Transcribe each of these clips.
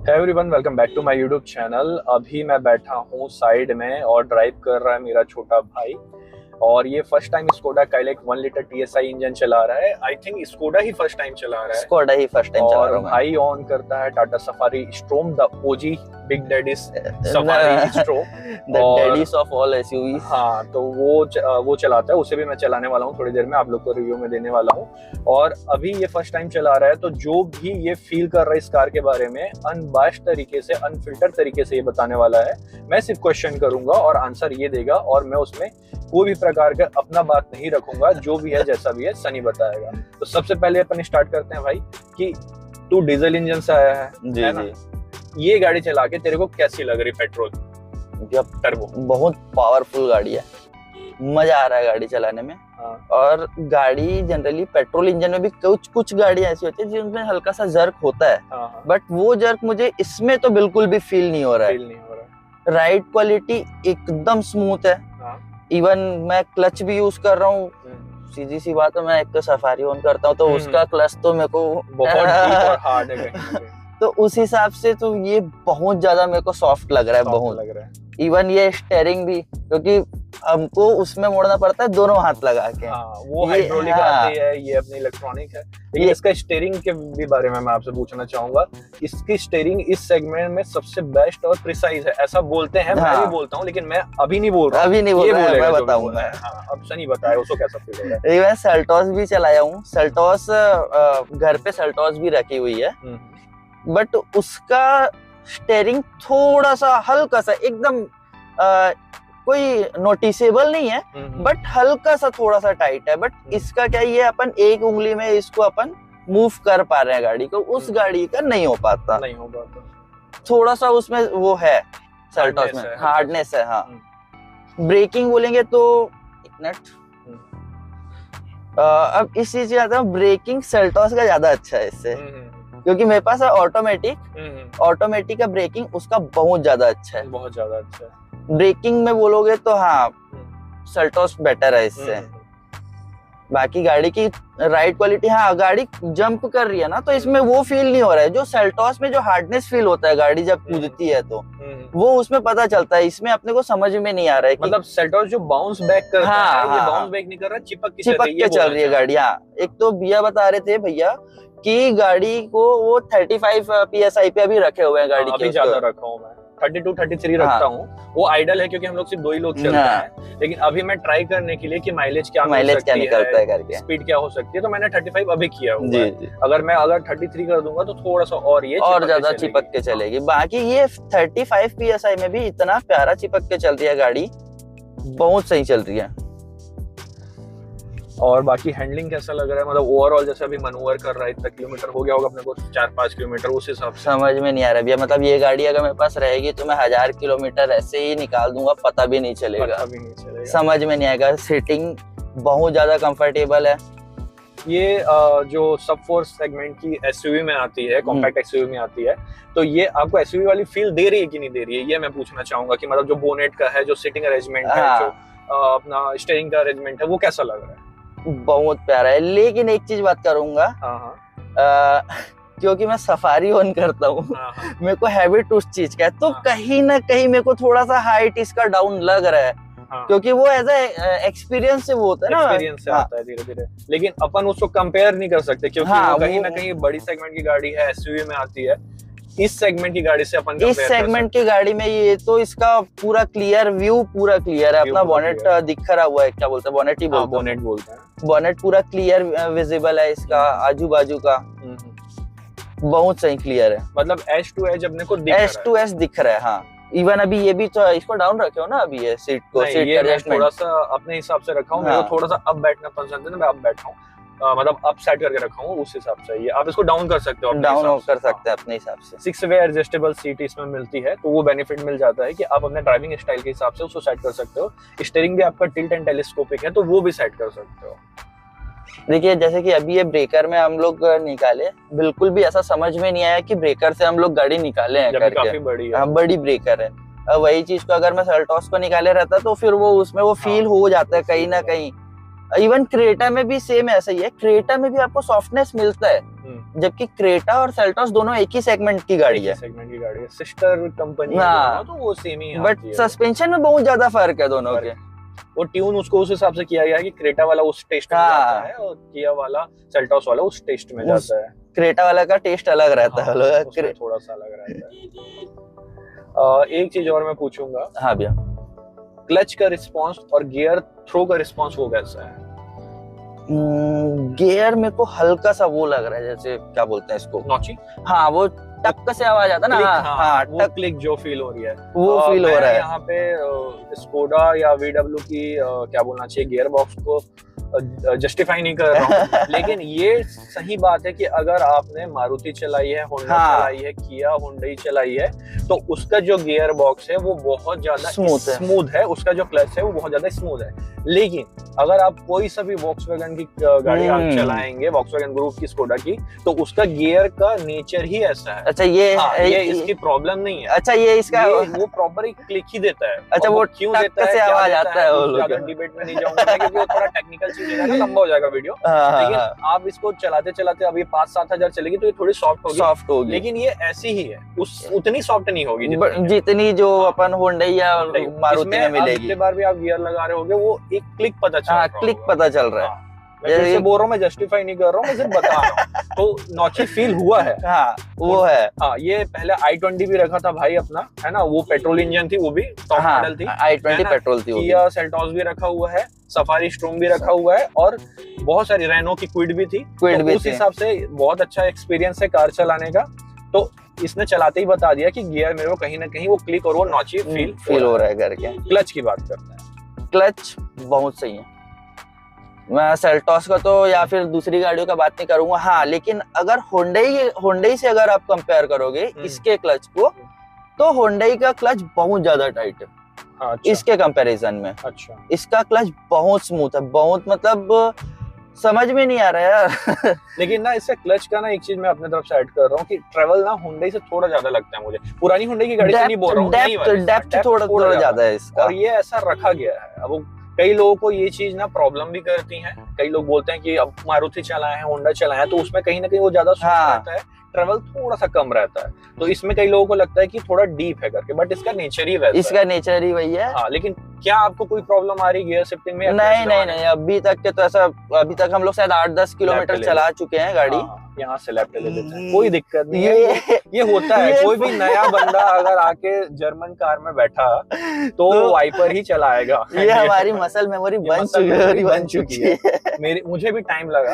Everyone welcome back to my YouTube channel. अभी मैं बैठा हूँ साइड में और ड्राइव कर रहा है मेरा छोटा भाई, और ये first time Skoda Kylaq 1 litre TSI engine चला रहा है। आई थिंक स्कोडा ही फर्स्ट टाइम चला रहा है। स्कोडा ही फर्स्ट टाइम चला रहा हूं। भाई ऑन करता है Tata safari स्ट्रोम, the OG big daddies safari स्ट्रोम, the daddies of all SUVs. हाँ, तो वो चलाता है, उसे भी मैं चलाने वाला हूँ थोड़ी देर में, आप लोग को रिव्यू में देने वाला हूँ। और अभी ये फर्स्ट टाइम चला रहा है, तो जो भी ये फील कर रहा है इस कार के बारे में अनबायस्ड तरीके से, अनफिल्टर तरीके से ये बताने वाला है। मैं सिर्फ क्वेश्चन करूंगा और आंसर ये देगा, और मैं उसमें कोई भी प्रकार का अपना बात नहीं रखूंगा। जो भी है जैसा भी है सनी बताएगा। तो सबसे पहले अपन स्टार्ट करते हैं भाई कि तू डीजल इंजन से आया है, जी है ना? ये गाड़ी चला के तेरे को कैसी लग रही? पेट्रोल टर्बो बहुत पावरफुल गाड़ी है, मजा आ रहा है गाड़ी चलाने में। और गाड़ी जनरली पेट्रोल इंजन में भी कुछ गाड़ियां ऐसी होती है जिनमें हल्का सा जर्क होता है, बट वो जर्क मुझे इसमें तो बिल्कुल भी फील नहीं हो रहा है। राइड क्वालिटी एकदम स्मूथ है। इवन मैं क्लच भी यूज कर रहा हूँ, सीधी सी बात है, मैं एक तो सफारी ऑन करता हूँ तो उसका क्लच तो मेरे को बहुत डीप और हार्ड है। तो उस हिसाब से तो ये बहुत ज्यादा मेरे को सॉफ्ट लग रहा है, बहुत लग रहा है। इवन ये स्टीयरिंग भी, क्योंकि हमको उसमें मोड़ना पड़ता है दोनों हाथ लगा के। वो हाइड्रोलिक आती है, ये अपनी इलेक्ट्रॉनिक है। लेकिन इसका स्टीयरिंग के भी बारे में मैं आपसे पूछना चाहूंगा। इसकी स्टीयरिंग इस सेगमेंट में सबसे बेस्ट और प्रिसाइज है, ऐसा बोलते हैं। मैं भी बोलता हूँ, लेकिन मैं अभी नहीं बोल रहा। मैं बताऊंगा। अब सनी बताए उसको कैसा फील हो रहा है। मैं सेल्टॉस भी चलाया हूँ। सेल्टॉस घर पे सेल्टॉस भी रखी हुई है, बट उसका स्टीयरिंग थोड़ा सा हल्का सा एकदम कोई नोटिसेबल नहीं है, बट हल्का सा थोड़ा सा टाइट है। बट इसका क्या, ये अपन एक उंगली में इसको अपन मूव कर पा रहे हैं गाड़ी को, उस गाड़ी का नहीं हो पाता। थोड़ा सा उसमें वो है, सेल्टॉस में हार्डनेस है। हाँ, ब्रेकिंग बोलेंगे तो एक मिनट, अब इस चीज की आता है, ब्रेकिंग सेल्टॉस का ज्यादा अच्छा है इससे, क्योंकि मेरे पास है ऑटोमेटिक का ब्रेकिंग उसका बहुत ज्यादा अच्छा है, बहुत ज्यादा अच्छा है। ब्रेकिंग में बोलोगे तो हाँ, सेल्टॉस बेटर है इससे। बाकी गाड़ी की राइड क्वालिटी, हाँ गाड़ी जंप कर रही है ना, तो इसमें वो फील नहीं हो रहा है जो सेल्टॉस में जो हार्डनेस फील होता है गाड़ी जब कूदती है, तो वो उसमें पता चलता है। इसमें अपने को समझ में नहीं आ रहा है कि मतलब सेल्टॉस जो बाउंस बैक करता है, ये बाउंस बैक नहीं कर रहा, चिपक के चल रही है गाड़ी। हाँ, एक तो भैया बता रहे थे भैया कि गाड़ी को वो 35 PSI पे अभी रखे हुए हैं गाड़ी के। ज्यादा रखा हूँ मैं, 32-33 रखता हूँ। वो आइडल है क्योंकि हम लोग सिर्फ 2 ही लोग चलते हैं। लेकिन अभी मैं ट्राई करने के लिए कि माइलेज क्या निकलता है करके, स्पीड क्या हो सकती है, तो मैंने 35 अभी किया हुआ है। अगर 33 कर दूंगा तो थोड़ा सा और ये और ज्यादा चिपक के चलेगी। बाकी ये 35 PSI में भी इतना प्यारा चिपक के चल रही है गाड़ी, बहुत सही चल रही है। और बाकी हैंडलिंग कैसा लग रहा है? मतलब ओवरऑल जैसे अभी मनूवर कर रहा है, इतना किलोमीटर हो गया होगा अपने को, 4-5 किलोमीटर, उस हिसाब से समझ में नहीं आ रहा भैया। मतलब ये गाड़ी अगर मेरे पास रहेगी तो मैं 1000 किलोमीटर ऐसे ही निकाल दूंगा, पता भी नहीं चलेगा, समझ में नहीं आएगा। सीटिंग बहुत ज्यादा कंफर्टेबल है। ये जो सब 4 सेगमेंट की SUV में आती है, कॉम्पैक्ट SUV में आती है, तो ये आपको SUV वाली फील दे रही है कि नहीं दे रही है, ये मैं पूछना चाहूंगा। कि मतलब जो बोनेट का है, जो सीटिंग अरेंजमेंट है, जो अपना स्टीयरिंग का अरेंजमेंट है, वो कैसा लग रहा है? बहुत प्यारा है। लेकिन एक चीज बात करूंगा, क्योंकि मैं सफारी ऑन करता हूँ, मेरे को हैबिट उस चीज का है, तो कहीं ना कहीं मेरे को थोड़ा सा हाइट इसका डाउन लग रहा है। क्योंकि वो एज एक्सपीरियंस से वो होता है ना, एक्सपीरियंस से आता है धीरे धीरे। लेकिन अपन उसको कंपेयर नहीं कर सकते, क्योंकि वो कहीं ना कहीं बड़ी सेगमेंट की गाड़ी है, SUV में आती है। इस सेगमेंट की गाड़ी से अपन इस सेगमेंट की गाड़ी में ये तो इसका पूरा क्लियर व्यू, पूरा क्लियर है। अपना बोनेट दिख रहा हुआ है, क्या बोलते हैं, बोनेट ही बोलते हैं। बोनेट पूरा क्लियर विजिबल है इसका, आजू बाजू का बहुत सही क्लियर है। मतलब एज टू एज अपने को दिख रहा है। हाँ, इवन अभी ये भी तो इसको डाउन रखे हो ना, अभी ये सीट को, सीट का एडजस्टमेंट थोड़ा सा अपने हिसाब से रखा हूँ। मेरे को थोड़ा सा अब बैठना पसंद है ना, मैं अब बैठा हूँ, मतलब अप सेट करके रखा हूँ, उस हिसाब से। ये आप इसको डाउन कर सकते हो, डाउन कर सकते हैं अपने हिसाब से। 6 वे एडजस्टेबल सीट इसमें मिलती है, तो वो बेनिफिट मिल जाता है कि आप अपने ड्राइविंग स्टाइल के हिसाब से उसको सेट कर सकते हो। स्टीयरिंग भी आपका टिल्ट एंड टेलीस्कोपिक है, तो वो भी सेट कर सकते हो। देखिए, जैसे कि अभी ये ब्रेकर में हम लोग निकाले, बिल्कुल भी ऐसा समझ में नहीं आया कि ब्रेकर से हम लोग गाड़ी निकाले हैं करके। काफी बड़ी है, बड़ी ब्रेकर है। वही चीज को अगर मैं सेल्टॉस को निकाले रहता तो फिर वो उसमें वो फील हो जाता है कहीं ना कहीं। इवन क्रेटा में भी सेम ऐसा ही है, क्रेटा में भी आपको सॉफ्टनेस मिलता है, जबकि क्रेटा और सेल्टोस दोनों एक ही सेगमेंट की गाड़ी है, सेगमेंट की गाड़ी है, सिस्टर कंपनी हाँ, तो वो सेम ही, बट सस्पेंशन में बहुत ज्यादा फर्क है दोनों के। वो ट्यून उसको उस हिसाब से किया गया है कि क्रेटा वाला उस टेस्ट में जाता है और किया वाला सेल्टोस वाला उस टेस्ट में जाता है। क्रेटा वाला का टेस्ट अलग रहता है, उसमें थोड़ा सा अलग रहता है। एक चीज और मैं पूछूंगा, हाँ भैया, क्लच का रिस्पांस और गियर थ्रो का रिस्पांस वो कैसा है? गियर मेरे को हल्का सा वो लग रहा है, जैसे क्या बोलते हैं इसको, नॉची, हाँ वो टक से आवाज आता है ना, हाँ वो टक क्लिक जो फील हो रही है वो फील हो रहा है। यहाँ पे स्कोडा या VW की क्या बोलना चाहिए, गियर बॉक्स को जस्टिफाई नहीं कर रहा हूँ लेकिन ये सही बात है कि अगर आपने मारुति चलाई है, होंडा चलाई है, किया हुंडई चलाई है, तो उसका जो गियर बॉक्स है वो बहुत ज्यादा स्मूथ है, उसका जो क्लच है वो बहुत ज्यादा स्मूथ है। लेकिन अगर आप कोई सा भी वॉक्सवैगन की गाड़ी आप चलाएंगे, वॉक्सवैगन ग्रुप की, स्कोडा की, तो उसका गियर का नेचर ही ऐसा है। अच्छा, ये इसकी प्रॉब्लम नहीं है। अच्छा, ये इसका वो प्रॉपर एक क्लिक ही देता है। अच्छा, वो क्यों देता है, से आवाज आता है, ज्यादा डिबेट में नहीं जाऊंगा क्योंकि वो थोड़ा टेक्निकल चीज है ना, लंबा हो जाएगा वीडियो। लेकिन आप इसको चलाते चलाते अब ये 5-7 हजार चलेगी तो ये थोड़ी सॉफ्ट होगी, लेकिन ये ऐसी ही है, उतनी सॉफ्ट नहीं होगी जितनी जो अपन होंडा या मारुति में मिलेगी। जितने बार भी आप गियर लगा रहे होगे वो एक क्लिक पता चल रहा है। मैं जैसे बोल रहा हूँ, मैं जस्टिफाई नहीं कर रहा हूँ, मैं सिर्फ बता रहा हूँ। तो नॉची फील हुआ है, हाँ वो है। हाँ, ये पहले i20 भी रखा था भाई अपना, है ना, वो पेट्रोल इंजन थी, वो भी टॉप मॉडल थी, i20 पेट्रोल थी। किया सेल्टोस भी रखा हुआ है, सफारी स्ट्रोम भी रखा हुआ है, और बहुत सारी रेनो की क्विड भी थी। तो उस हिसाब से बहुत अच्छा एक्सपीरियंस है कार चलाने का। तो इसने चलाते ही बता दिया कि गियर मेरे को कहीं ना कहीं वो क्लिक और वो नॉची फील हो रहा है करके। क्लच की बात करते हैं, क्लच बहुत सही है। मैं सेल्टोस का तो या फिर दूसरी गाड़ियों का बात नहीं करूंगा, हाँ, लेकिन अगर होंडई से अगर आप कंपेयर करोगे इसके क्लच को, तो होंडई का क्लच बहुत ज्यादा टाइट है। अच्छा। इसके कंपैरिजन में। अच्छा। इसका क्लच बहुत स्मूथ है, बहुत, मतलब समझ में नहीं आ रहा है यार लेकिन ना इससे क्लच का ना एक चीज मैं अपने तरफ से ऐड कर रहा हूँ कि ट्रेवल ना हुंडई से थोड़ा ज्यादा लगता है मुझे। पुरानी हुंडई की गाड़ी से नहीं बोल रहा हूँ, डेप्थ थोड़ा ज्यादा है इसका, और ये ऐसा रखा गया है। अब कई लोगों को ये चीज ना प्रॉब्लम भी करती है। कई लोग बोलते हैं कि अब मारुति चलाए हैं, होंडा चलाए हैं, तो उसमें कहीं ना कहीं वो ज्यादा रहता है, ट्रेवल थोड़ा सा कम रहता है। तो इसमें कई लोगों को लगता है कि थोड़ा डीप है करके, बट इसका नेचर ही वैसा इसका नेचर ही वही है। हाँ, लेकिन क्या आपको कोई प्रॉब्लम आ रही है गियर शिफ्टिंग में? नहीं, अभी तक के तो ऐसा, अभी तक हम लोग शायद 8-10 किलोमीटर चला चुके हैं गाड़ी। यहाँ से लेफ्ट ले लेते हैं, कोई दिक्कत नहीं है। ये होता है, कोई भी नया बंदा अगर आके जर्मन कार में बैठा तो वाइपर ही चलाएगा। ये हमारी मसल मेमोरी बन चुकी है। मुझे भी टाइम लगा।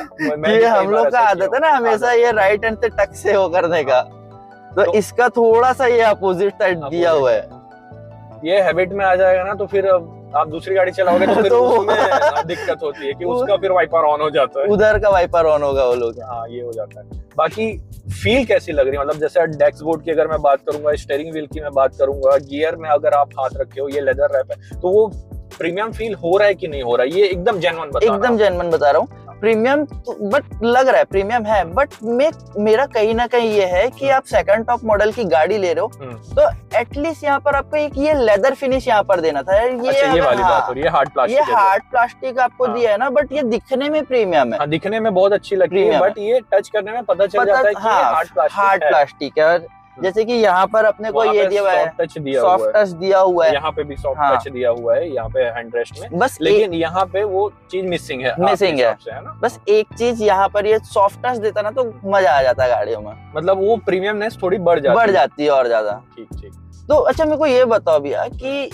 ये हम लोग का आदत है ना हमेशा ये राइट हैंड से टक से वो करने का, तो इसका थोड़ा सा ये अपोजिट साइड दिया हुआ है। ये हैबिट में आ जाएगा ना, तो फिर आप दूसरी गाड़ी चलाओगे तो फिर उसमें दिक्कत होती है कि उसका फिर वाइपर ऑन हो जाता है, उधर का वाइपर ऑन होगा वो लोग। हाँ, ये हो जाता है। बाकी फील कैसी लग रही है? मतलब जैसे डैशबोर्ड की अगर मैं बात करूंगा, स्टीयरिंग व्हील की मैं बात करूंगा, गियर में अगर आप हाथ रखे हो, ये लेदर रैप है, तो वो प्रीमियम फील हो रहा है कि नहीं हो रहा है? ये एकदम जेन्युइन बता रहा हूँ। प्रीमियम बट लग रहा है प्रीमियम है, बट मेरा कहीं ना कहीं ये है कि आप सेकंड टॉप मॉडल की गाड़ी ले रहे हो तो एटलीस्ट यहाँ पर आपको एक ये लेदर फिनिश यहाँ पर देना था। ये वाली बात हो रही है, हार्ड प्लास्टिक आपको दिया है ना, बट ये दिखने में प्रीमियम है। दिखने में बहुत अच्छी लगती है, बट ये टच करने में पता चल जाता है कि हार्ड प्लास्टिक है। जैसे कि यहाँ पर अपने को ये दिया हुआ है, सॉफ्ट टच दिया हुआ है, यहाँ पे भी सॉफ्ट टच दिया हुआ है, यहाँ पे हैंड रेस्ट में बस, लेकिन यहाँ पे वो चीज मिसिंग है ना। बस एक चीज यहाँ पर ये सॉफ्ट टच देता ना तो मजा आ जाता गाड़ियों में, मतलब वो प्रीमियमनेस थोड़ी बढ़ जाती है और ज्यादा। ठीक। तो अच्छा, मेरे को ये बताओ भैया कि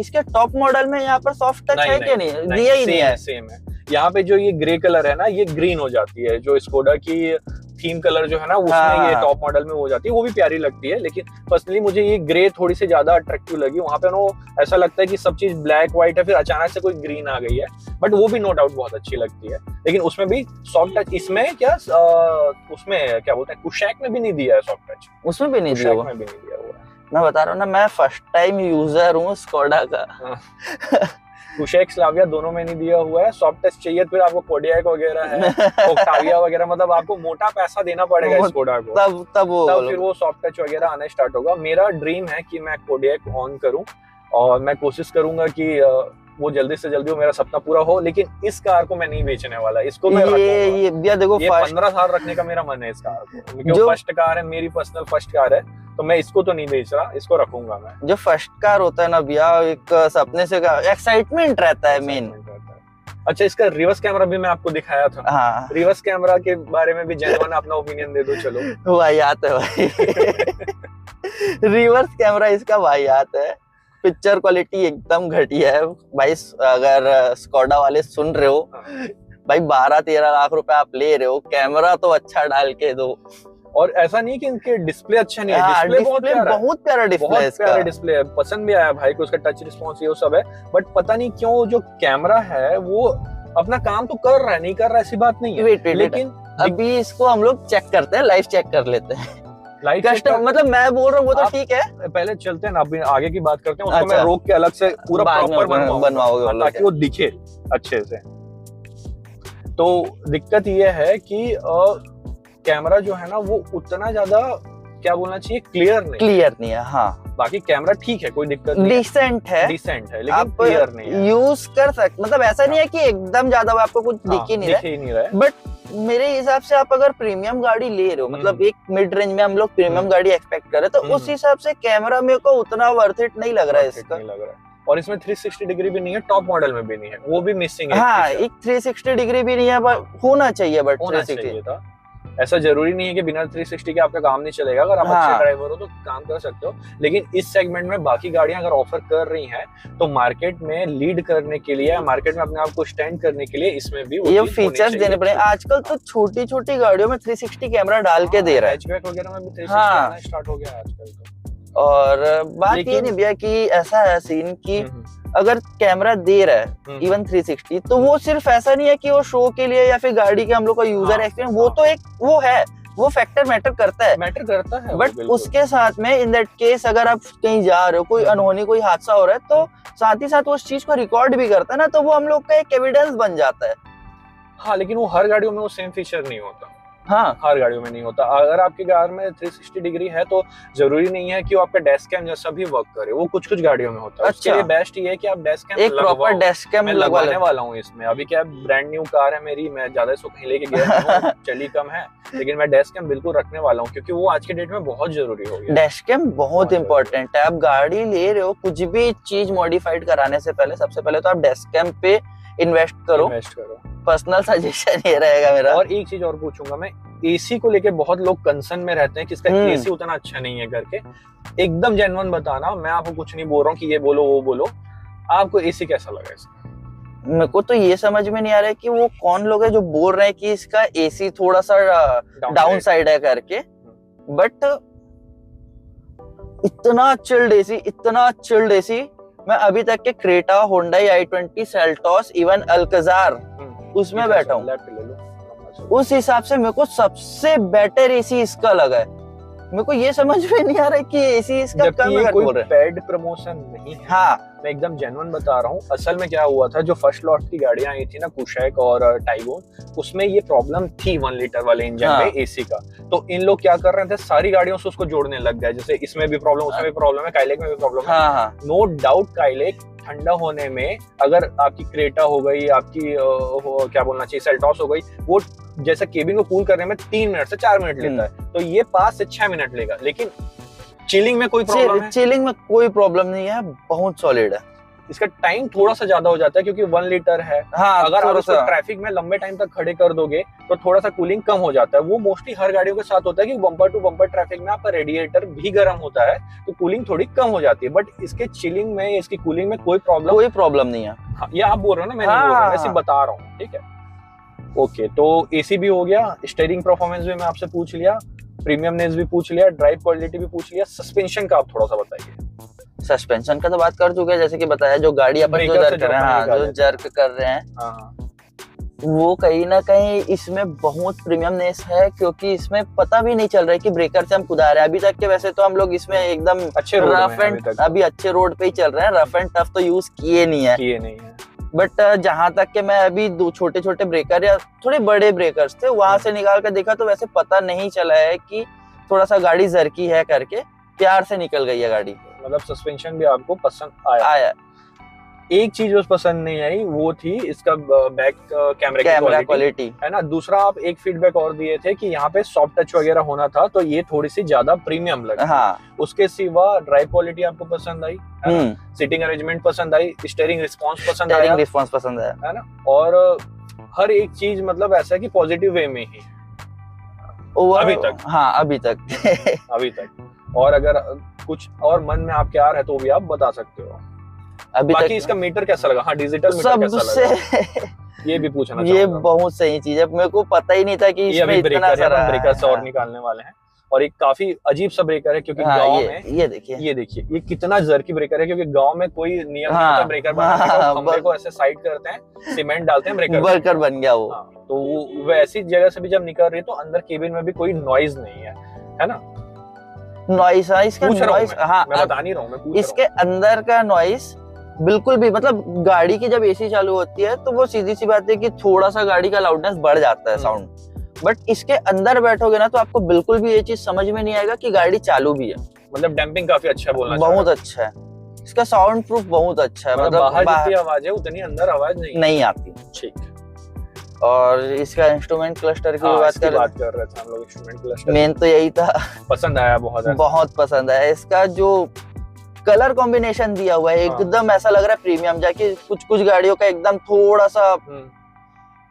इसके टॉप मॉडल में यहाँ पर सॉफ्ट टच है कि नहीं? दिया ही नहीं है। सेम है। यहाँ पे जो ये ग्रे कलर है ना, ये ग्रीन हो जाती है, जो स्कोडा की थीम कलर जो है ना उसमें ये टॉप मॉडल में हो जाती है, वो भी प्यारी लगती है। लेकिन पर्सनली मुझे ये ग्रे थोड़ी सी ज्यादा अट्रैक्टिव लगी। वहां पे ना ऐसा लगता है कि सब चीज ब्लैक व्हाइट है, फिर अचानक से कोई ग्रीन आ गई है, बट वो भी नो डाउट बहुत अच्छी लगती है। लेकिन उसमें भी सॉफ्ट टच, इसमें क्या उसमें क्या बोलते हैं, कुशैक में भी नहीं दिया है सॉफ्ट टच, उसमें भी नहीं दिया हुआ है। मैं बता रहा हूँ ना, मैं फर्स्ट टाइम यूजर हूँ स्कोडा का। कुशैक स्लाविया दोनों में नहीं दिया हुआ है। सॉफ्ट टच चाहिए फिर आपको कोडियाक वगैरह है, ओक्टाविया वगैरह, मतलब आपको मोटा पैसा देना पड़ेगा स्कोडा को, तब फिर वो सॉफ्ट टच वगैरह आना स्टार्ट होगा। मेरा ड्रीम है कि मैं कोडियाक ऑन करूं और मैं कोशिश करूंगा कि वो जल्दी से जल्दी वो मेरा सपना पूरा हो, लेकिन इस कार को मैं नहीं बेचने वाला, इसको मैं ये भैया देखो, ये 15 साल रखने का मेरा मन है इस कार को, क्योंकि वो फर्स्ट कार है, मेरी पर्सनल फर्स्ट कार है, तो मैं इसको तो नहीं बेच रहा, इसको रखूंगा मैं। जो फर्स्ट कार होता है ना भैया, एक सपने से एक्साइटमेंट रहता है मेन। अच्छा, इसका रिवर्स कैमरा भी मैं आपको दिखाया था। हाँ, रिवर्स कैमरा के बारे में भी जेन्युइन अपना ओपिनियन दे दो। चलो वाहियात है भाई। रिवर्स कैमरा इसका वाहियात है, पिक्चर क्वालिटी एकदम घटिया है भाई। अगर स्कोडा वाले सुन रहे हो भाई, 12-13 लाख रुपए आप ले रहे हो, कैमरा तो अच्छा डाल के दो। और ऐसा नहीं कि इनके डिस्प्ले अच्छा नहीं है, डिस्प्ले बहुत प्यारा डिस्प्ले है, बहुत प्यारा डिस्प्ले है, पसंद भी आया भाई को, उसका टच रिस्पॉन्स ये सब है। बट पता नहीं क्यों जो कैमरा है वो अपना काम तो कर रहा है, नहीं कर रहा है ऐसी बात नहीं है, लेकिन अभी इसको हम लोग चेक करते हैं, लाइव चेक कर लेते हैं। लाइव कस्टम मतलब मैं बोल रहा हूँ वो तो ठीक है, पहले चलते हैं ना, अभी आगे की बात करते हैं, उसको मैं रोक के अलग से पूरा प्रॉपर बनवाओगे ताकि वो दिखे अच्छे से। तो दिक्कत ये है कि कैमरा जो है ना वो उतना ज्यादा क्या बोलना चाहिए, क्लियर नहीं है। हाँ, बाकी कैमरा ठीक है, कोई दिक्कत नहीं, डिसेंट है, लेकिन क्लियर नहीं है। यूज कर सकते, मतलब ऐसा नहीं है कि एकदम ज्यादा आपको कुछ दिख ही नहीं रहा है। बट मेरे हिसाब से आप अगर प्रीमियम गाड़ी ले रहे हो, मतलब एक मिड रेंज में हम लोग प्रीमियम गाड़ी एक्सपेक्ट कर रहे, तो उस हिसाब से कैमरा मेरे को उतना वर्थ इट नहीं लग रहा है इसका। और इसमें 360 डिग्री भी नहीं है, टॉप मॉडल में भी नहीं है, वो भी मिसिंग है। हाँ, एक 360 डिग्री भी नहीं है, होना चाहिए, बट 360 था। ऐसा जरूरी नहीं है कि बिना 360 के आपका काम नहीं चलेगा, अगर आप अच्छे ड्राइवर हो तो काम कर सकते हो। लेकिन इस सेगमेंट में बाकी गाड़ियां अगर ऑफर कर रही हैं तो मार्केट में लीड करने के लिए, मार्केट में अपने आप को स्टैंड करने के लिए इसमें भी ये फीचर्स देने पड़े। आजकल तो छोटी छोटी गाड़ियों में 360 कैमरा डाल के दे रहा है, हैचबैक वगैरह में भी 360 आना स्टार्ट हो गया आजकल तो। और बात ये नहीं भैया कि ऐसा है सीन कि अगर कैमरा दे रहा है इवन 360, तो वो सिर्फ ऐसा नहीं है कि वो शो के लिए या फिर गाड़ी के हम लोग का यूजर एक्सपीरियंस, वो तो एक वो फैक्टर मैटर करता है। बट उसके साथ में इन दैट केस अगर आप कहीं जा रहे हो, कोई अनहोनी कोई हादसा हो रहा है, तो साथ ही साथ वो उस चीज को रिकॉर्ड भी करता है ना, तो वो हम लोग का एक एविडेंस बन जाता है। हाँ, लेकिन वो हर गाड़ियों में वो सेम फीचर नहीं होता। हाँ, हर गाड़ियों में नहीं होता। अगर आपकी कार में 360 डिग्री है तो जरूरी नहीं है कि वो आपका डैश कैम जैसा भी वर्क करे, वो कुछ कुछ गाड़ियों में होता है। उसके लिए बेस्ट ये है कि आप डैश कैम एक प्रॉपर डैश कैम लगवाने वाला हूँ इसमें। अभी क्या ब्रांड न्यू कार है मेरी, मैं ज्यादा इसको कहीं लेके गया चली कम है, लेकिन मैं डैश कैम बिल्कुल रखने वाला हूँ, क्योंकि वो आज के डेट में बहुत जरूरी हो गया। डैश कैम बहुत इंपॉर्टेंट है। आप गाड़ी ले रहे हो, कुछ भी चीज मॉडिफाइड कराने से पहले सबसे पहले तो आप डैश कैम पे इन्वेस्ट करो। पर्सनल सजेशन ये रहेगा मेरा। और एक चीज और पूछूंगा मैं, एसी को लेके बहुत लोग कंसर्न में रहते हैं कि इसका एसी उतना अच्छा नहीं है करके। एकदम जेन्युइन बताना, मैं आपको कुछ नहीं बोल रहा हूँ कि ये बोलो वो बोलो, आपको एसी कैसा लगा इसका? मेरे को तो ये समझ में नहीं आ रहा है कि वो कौन लोग है जो बोल रहे हैं कि इसका एसी थोड़ा सा डाउन साइड है करके, बट इतना चिल्ड एसी मैं अभी तक के Creta, Honda i20, Seltos, even Alcazar उसमें बैठा हूँ, उस हिसाब से मेरे को सबसे बेटर एसी इसका लगा है। मेरे को ये समझ में नहीं आ रहा है कि एसी इसका कम है। कोई पेड प्रमोशन नहीं है। हाँ, मैं एकदम जेन्युइन बता रहा हूँ। असल में क्या हुआ था, जो फर्स्ट लॉट की गाड़ियां आई थी ना, कुशैक और टाइगोन, उसमें ये प्रॉब्लम थी 1 लीटर वाले इंजन में एसी का। तो इन लोग क्या कर रहे थे, सारी गाड़ियों से उसको जोड़ने लग गए, जैसे इसमें भी प्रॉब्लम, उसमें भी प्रॉब्लम है, काइलेक में भी प्रॉब्लम है। नो डाउट काइलेक ठंडा होने में, अगर आपकी क्रेटा हो गई, आपकी क्या बोलना चाहिए सेल्टॉस हो गई, वो जैसा केबिन को कूल करने में 3 मिनट से 4 मिनट लेता है, तो ये 5 से 6 मिनट लेगा। लेकिन चिलिंग में कोई प्रॉब्लम है? चिलिंग में कोई प्रॉब्लम नहीं है, बहुत सॉलिड है। इसका टाइम थोड़ा सा ज्यादा हो जाता है क्योंकि 1 लीटर है। हाँ, अगर आप उसको ट्रैफिक में लंबे टाइम तक खड़े कर दोगे तो थोड़ा सा कूलिंग कम हो जाता है। वो मोस्टली हर गाड़ियों के साथ होता है कि बम्पर टू बम्पर ट्रैफिक में आपका रेडिएटर भी गर्म होता है, तो कूलिंग थोड़ी कम हो जाती है। बट इसके चिलिंग में, इसकी कूलिंग में कोई प्रॉब्लम नहीं है। हाँ, ये आप बोल रहे हो ना, मैं नहीं बोल रहा हूँ, मैं सिर्फ बता रहा हूँ, ठीक है। ओके, तो एसी भी हो गया, स्टीयरिंग परफॉर्मेंस भी मैं आपसे पूछ लिया, प्रीमियमनेस भी पूछ लिया, ड्राइव क्वालिटी भी पूछ लिया, सस्पेंशन का आप थोड़ा सा बताइए। सस्पेंशन का तो बात कर चुके हैं, जैसे कि बताया जो गाड़ी अपन जो जर्क कर रहे हैं, जो जर्क कर रहे हैं, वो कहीं ना कहीं इसमें बहुत प्रीमियमनेस है, क्योंकि इसमें पता भी नहीं चल रहा है कि ब्रेकर से हम कुदा रहे हैं। अभी तक के वैसे तो हम लोग इसमें एकदम अच्छे रफ एंड, अभी अच्छे रोड पे ही चल रहे हैं, रफ एंड टफ तो यूज किए नहीं है। बट जहां तक के मैं अभी 2 छोटे छोटे ब्रेकर या थोड़े बड़े ब्रेकर्स थे, वहां से निकाल कर देखा तो वैसे पता नहीं चला है कि थोड़ा सा गाड़ी जर्की है करके, प्यार से निकल गई है गाड़ी। मतलब सस्पेंशन भी आपको पसंद आया? एक चीज बस पसंद नहीं आई, वो थी इसका बैक कैमरा की क्वालिटी, है ना। दूसरा आप एक फीडबैक और दिए थे कि यहाँ पे सॉफ्ट टच वगैरह होना था, तो ये थोड़ी सी ज्यादा प्रीमियम लगी। हाँ। उसके सिवा ड्राइव क्वालिटी आपको पसंद आई, है ना, सीटिंग अरेंजमेंट पसंद आई, स्टीयरिंग रिस्पॉन्स पसंद आया, स्टीयरिंग रिस्पॉन्स पसंद आया, है ना। और हर एक चीज मतलब ऐसा है कि पॉजिटिव वे में ही अभी तक। हाँ अभी तक अभी तक। और अगर कुछ और मन में आपके आ रहा है तो भी आप बता सकते हो। अभी बाकी तक इसका मीटर कैसा लगा? हाँ, डिजिटल मीटर कैसा लगा? ये भी पूछना ये बहुत सही चीज है, मेरे को पता ही नहीं था कि इसमें इतना सारा ब्रेकर से और निकालने वाले हैं। और एक काफी अजीब सा ब्रेकर है, क्योंकि गांव में ये देखिए ये कितना जर्की ब्रेकर है, क्योंकि गांव में कोई नियम नहीं होता ब्रेकर बनाने का, खंभे को ऐसे साइड करते हैं, सीमेंट डालते हैं, ब्रेकर बन गया वो। तो वो ऐसी जगह से भी जब निकल रही है तो अंदर केबिन में भी कोई नॉइज नहीं है ना। नॉइस, इसका नॉइस, हाँ मैं बता नहीं रहा हूँ, मैं पूछ इसके अंदर का नॉइस बिल्कुल भी, मतलब गाड़ी की जब एसी चालू होती है तो वो सीधी सी बात है कि थोड़ा सा गाड़ी का लाउडनेस बढ़ जाता है साउंड, बट इसके अंदर बैठोगे ना तो आपको बिल्कुल भी ये चीज समझ में नहीं आएगा कि गाड़ी चालू भी है। मतलब डैम्पिंग काफी अच्छा बोलना बहुत अच्छा है, इसका साउंड प्रूफ बहुत अच्छा है, मतलब बाहर जितनी आवाज है उतनी अंदर आवाज नहीं आती। ठीक। और इसका इंस्ट्रूमेंट क्लस्टर की बात कर रहे थे हम लोग, इंस्ट्रूमेंट क्लस्टर मेन तो यही था, पसंद आया, बहुत पसंद आया। इसका जो कलर कॉम्बिनेशन दिया हुआ है एकदम ऐसा लग रहा है प्रीमियम, जाके कुछ गाड़ियों का एकदम थोड़ा सा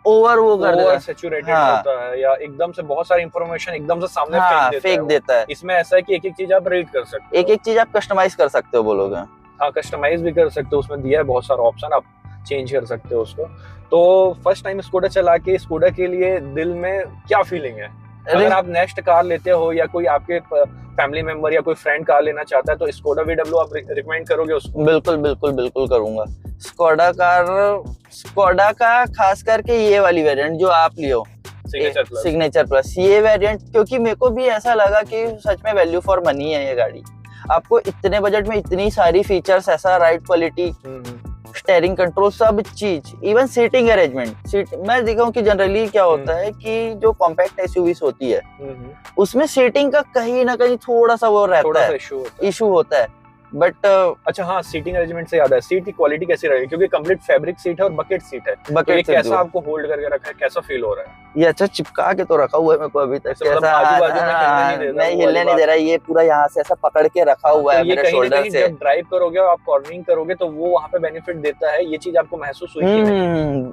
ओवर सैचुरेटेड होता है, या एकदम से बहुत सारी इंफॉर्मेशन एकदम से सामने फेंक देता है। इसमें ऐसा है कि एक एक चीज आप रीड कर सकते हो, एक चीज आप कस्टमाइज कर सकते हो, बोलोगे। हाँ, कस्टमाइज भी कर सकते हो, उसमें दिया है बहुत सारा ऑप्शन, आप चेंज कर सकते हो उसको। तो फर्स्ट टाइम स्कूटर चला के स्कूटर के लिए दिल में क्या फीलिंग है? अगर आप नेक्स्ट कार लेते हो या कोई आपके फैमिली मेंबर या कोई फ्रेंड कार लेना चाहता है तो स्कोडा VW आप रिकमेंड करोगे उसको? बिल्कुल करूंगा। स्कोडा का खास करके ये वाली वेरिएंट जो आप लियो, सिग्नेचर प्लस, ये वेरिएंट, क्योंकि मेरे को भी ऐसा लगा कि सच में वैल्यू फॉर मनी है ये गाड़ी। आपको इतने बजट में इतनी सारी फीचर्स, ऐसा राइड क्वालिटी, स्टीयरिंग कंट्रोल, सब चीज, इवन सीटिंग अरेंजमेंट। मैं देखा हूँ कि जनरली क्या होता है कि जो कॉम्पैक्ट एसयूवीज होती है उसमें सीटिंग का कहीं ना कहीं थोड़ा सा वो रहता है, इशू होता है। बट अच्छा हाँ, सीटिंग अरेंजमेंट से याद है, सीट की क्वालिटी कैसी रहेगी? क्योंकि कंप्लीट फैब्रिक सीट है और बकेट सीट है, तो ये कैसा आपको होल्ड करके रखा है, कैसा फील हो रहा है? ये अच्छा चिपका के तो रखा हुआ है मेरे को अभी तक, नहीं हिलने नहीं दे रहा, ये पूरा यहाँ से ऐसा पकड़ के रखा हुआ है मेरे शोल्डर से। जब ड्राइव करोगे और आप कॉर्नरिंग करोगे तो वो वहाँ पे बेनिफिट देता है, ये चीज आपको महसूस हुई?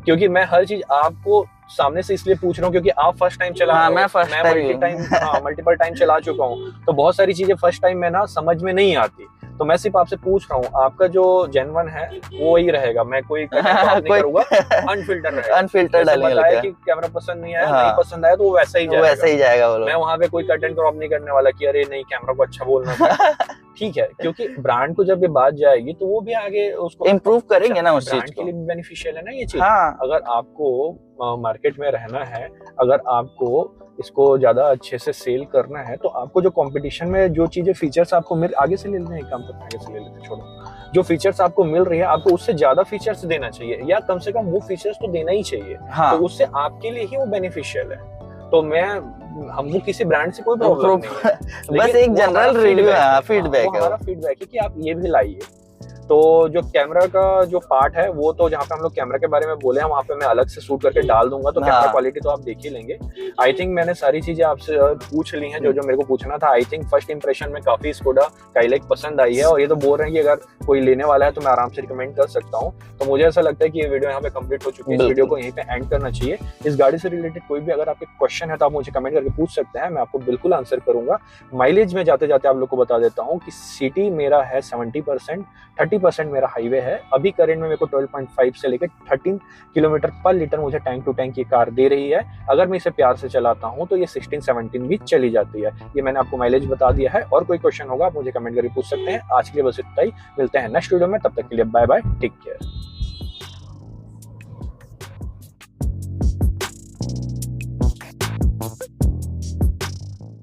क्योंकि मैं हर चीज आपको सामने से इसलिए पूछ रहा हूँ क्योंकि आप फर्स्ट टाइम चला रहे हो, मैं मल्टीपल टाइम चला चुका हूँ, तो बहुत सारी चीजें फर्स्ट टाइम में ना समझ में नहीं आती। तो मैं सिर्फ आपसे पूछ रहा हूँ, आपका जो जेन्युइन है वो वही रहेगा, मैं कोई नहीं करूंगा, अनफिल्टर रहेगा। अनफिल्टर डालेंगे कि कैमरा पसंद नहीं आया, नहीं पसंद आया तो वो वैसा ही जाएगा। मैं वहाँ पे कोई कट एंड क्रॉप नहीं करने वाला कि अरे नहीं कैमरा को अच्छा बोलना था। ठीक है, क्योंकि ब्रांड को जब ये बात जाएगी तो वो भी आगे उसको इम्प्रूव करेंगे ना, उस चीज के लिए भी बेनिफिशियल है ना ये चीज। अगर आपको मार्केट में रहना है, अगर आपको इसको ज्यादा अच्छे से सेल करना है, तो आपको जो कंपटीशन में जो चीजें फीचर्स आपको मिल, आगे से ले लेते हैं, काम करते हैं आगे से ले लेते हैं, छोड़ो, जो फीचर्स आपको मिल रही है आपको उससे ज्यादा फीचर्स देना चाहिए, या कम से कम वो फीचर्स तो देना ही चाहिए। तो उससे आपके लिए ही वो बेनिफिशियल है। तो हमको किसी ब्रांड से कोई प्रॉब्लम नहीं है, बस एक जनरल रिव्यू है, फीडबैक है, हमारा फीडबैक है कि आप ये भी लाइए। तो जो कैमरा का जो पार्ट है वो तो जहाँ पे हम लोग कैमरा के बारे में बोले हैं वहाँ पे मैं अलग से शूट करके डाल दूंगा, तो कैमरा क्वालिटी तो आप देख ही लेंगे। आई थिंक मैंने सारी चीजें आपसे पूछ ली हैं जो जो मेरे को पूछना था। आई थिंक फर्स्ट इंप्रेशन में काफी स्कोडा काइलैक पसंद आई है, और ये तो बोल रहे हैं कि अगर कोई लेने वाला है तो मैं आराम से रिकमेंड कर सकता हूँ। तो मुझे ऐसा लगता है कि ये वीडियो यहाँ पे कंप्लीट हो चुकी है, इस वीडियो को यहीं पे एंड करना चाहिए। इस गाड़ी से रिलेटेड कोई भी अगर आपके क्वेश्चन है तो आप मुझे कमेंट करके पूछ सकते हैं, मैं आपको बिल्कुल आंसर करूंगा। माइलेज में जाते जाते आप लोग को बता देता हूँ कि सिटी मेरा है 70%, 30% मेरा हाईवे है। अभी करंट में मेरे को 12.5 से लेकर 13 किलोमीटर पर लीटर मुझे टैंक टू टैंक ये कार दे रही है। अगर मैं इसे प्यार से चलाता हूँ तो ये 16-17 भी चली जाती है। ये मैंने आपको माइलेज बता दिया है, और कोई क्वेश्चन होगा आप मुझे कमेंट करके पूछ सकते हैं। आज के लिए बस इतना ही, मिलते हैं नेक्स्ट वीडियो में, तब तक के लिए बाय बाय, टेक केयर।